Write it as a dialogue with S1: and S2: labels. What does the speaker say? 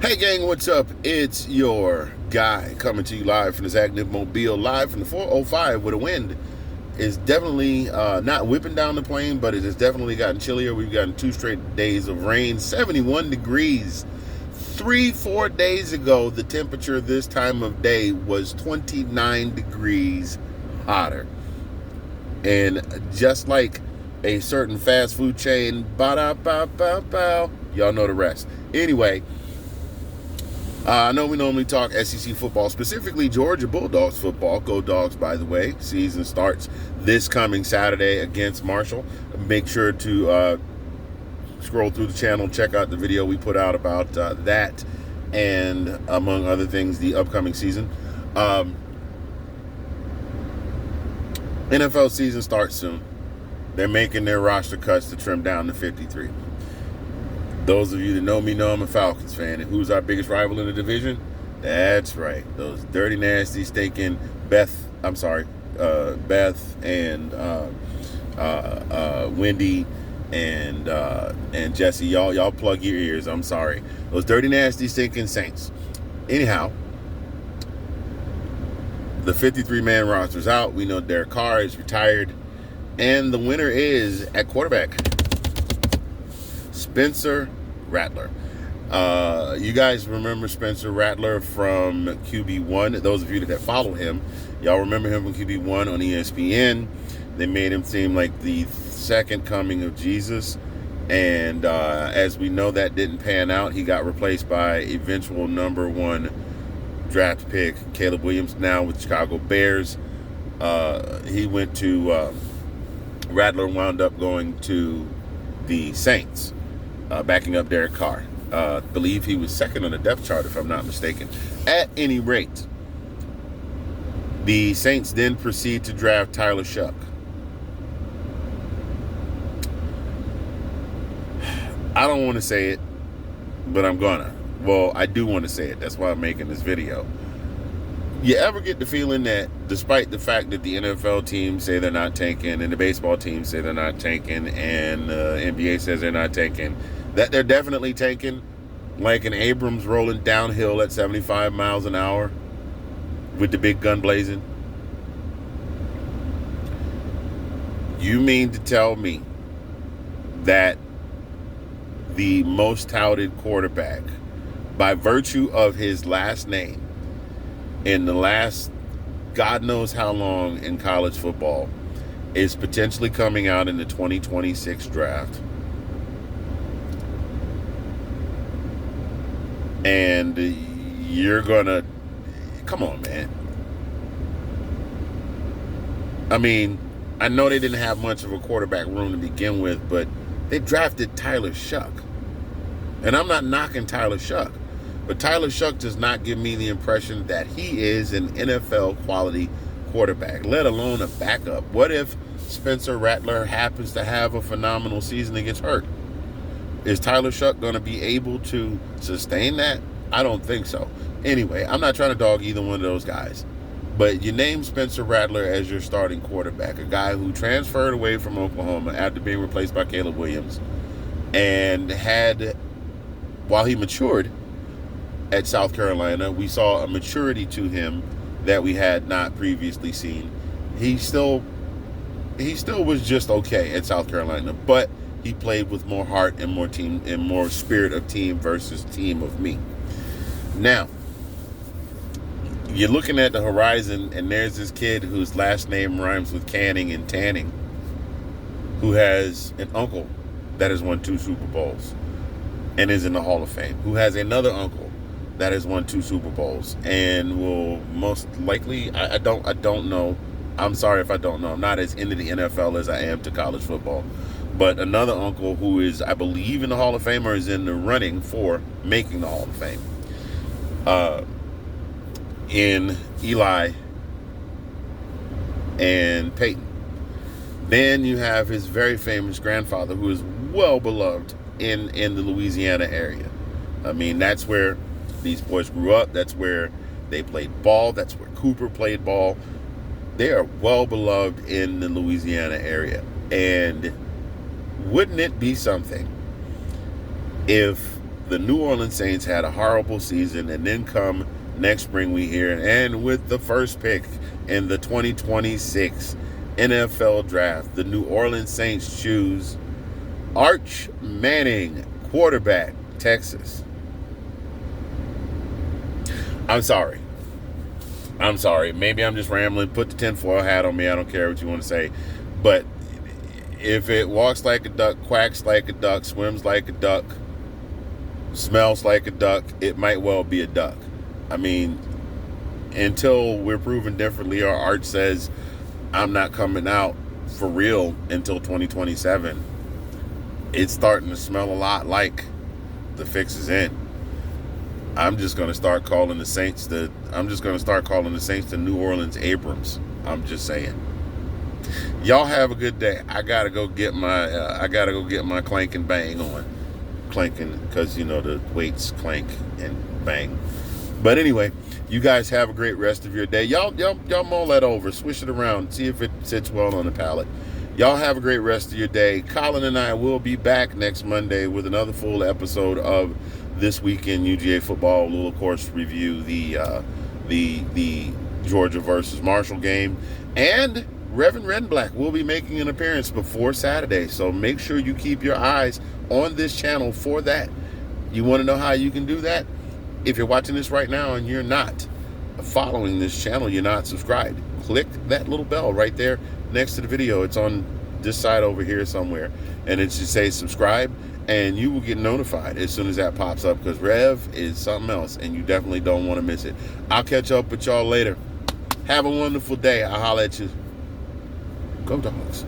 S1: Hey gang, what's up? It's your guy coming to you live from the Zach Mobile, live from the 405, where the wind is definitely not whipping down the plane, but it has definitely gotten chillier. We've gotten 2 straight days of rain, 71 degrees. 3-4 days ago, the temperature this time of day was 29 degrees hotter. And just like a certain fast food chain, ba-da-ba-ba-bow, y'all know the rest. Anyway, I know we normally talk SEC football, specifically Georgia Bulldogs football. Go Dogs, by the way. Season starts this coming Saturday against Marshall. Make sure to scroll through the channel, check out the video we put out about that and, among other things, the upcoming season. NFL season starts soon. They're making their roster cuts to trim down to 53. Those of you that know me know I'm a Falcons fan. And who's our biggest rival in the division? That's right. Those dirty, nasty, stinking Beth and Wendy and Jesse. Y'all plug your ears. I'm sorry. Those dirty, nasty, stinking Saints. Anyhow, the 53-man roster's out. We know Derek Carr is retired. And the winner is, at quarterback, Spencer Rattler. You guys remember Spencer Rattler from QB1. Those of you that follow him, y'all remember him from QB1 on ESPN. They made him seem like the second coming of Jesus. And as we know, that didn't pan out. He got replaced by eventual number 1 draft pick, Caleb Williams, now with Chicago Bears. He went to... Rattler wound up going to the Saints, backing up Derek Carr. I believe he was second on the depth chart, if I'm not mistaken. At any rate, the Saints then proceed to draft Tyler Shough. I don't want to say it, but I'm gonna. Well, I do want to say it. That's why I'm making this video. You ever get the feeling that despite the fact that the NFL teams say they're not tanking and the baseball teams say they're not tanking and the NBA says they're not tanking, that they're definitely tanking, like an Abrams rolling downhill at 75 miles an hour with the big gun blazing? You mean to tell me that the most touted quarterback, by virtue of his last name, in the last God knows how long in college football, is potentially coming out in the 2026 draft? And you're gonna... Come on, man. I mean, I know they didn't have much of a quarterback room to begin with, but they drafted Tyler Shough. And I'm not knocking Tyler Shough, but Tyler Shough does not give me the impression that he is an NFL quality quarterback, let alone a backup. What if Spencer Rattler happens to have a phenomenal season and gets hurt? Is Tyler Shough going to be able to sustain that? I don't think so. Anyway, I'm not trying to dog either one of those guys. But you name Spencer Rattler as your starting quarterback, a guy who transferred away from Oklahoma after being replaced by Caleb Williams, and had, while he matured at South Carolina, we saw a maturity to him that we had not previously seen. He still was just okay at South Carolina, but he played with more heart and more team and more spirit of team versus team of me. Now, you're looking at the horizon, and there's this kid whose last name rhymes with Canning and Tanning, who has an uncle that has won 2 Super Bowls and is in the Hall of Fame, who has another uncle that has won 2 Super Bowls and will most likely, I don't know. I'm sorry if I don't know. I'm not as into the NFL as I am to college football. But another uncle who is, I believe, in the Hall of Fame or is in the running for making the Hall of Fame. In Eli and Peyton. Then you have his very famous grandfather, who is well beloved in the Louisiana area. I mean, that's where these boys grew up. That's where they played ball. That's where Cooper played ball. They are well beloved in the Louisiana area. And wouldn't it be something if the New Orleans Saints had a horrible season, and then come next spring we hear, and with the first pick in the 2026 NFL Draft, the New Orleans Saints choose Arch Manning, quarterback, Texas. I'm sorry. Maybe I'm just rambling. Put the tinfoil hat on me. I don't care what you want to say. But if it walks like a duck, quacks like a duck, swims like a duck, smells like a duck, it might well be a duck. I mean, until we're proven differently, or Art says, I'm not coming out for real until 2027, it's starting to smell a lot like the fix is in. I'm just going to start calling the Saints the New Orleans Abrams. I'm just saying. Y'all have a good day. I gotta go get my clank and bang on. Clanking, because the weights clank and bang. But anyway, you guys have a great rest of your day. Y'all mull that over, swish it around, see if it sits well on the palate. Y'all have a great rest of your day. Colin and I will be back next Monday with another full episode of This Week in UGA Football. We'll of course review the Georgia versus Marshall game, and Reverend Redblack will be making an appearance before Saturday, so make sure you keep your eyes on this channel for that. You want to know how you can do that? If you're watching this right now and you're not following this channel, you're not subscribed, click that little bell right there next to the video. It's on this side over here somewhere, and it should say subscribe, and you will get notified as soon as that pops up, because Rev is something else, and you definitely don't want to miss it. I'll catch up with y'all later. Have a wonderful day. I'll holler at you. Go Dogs.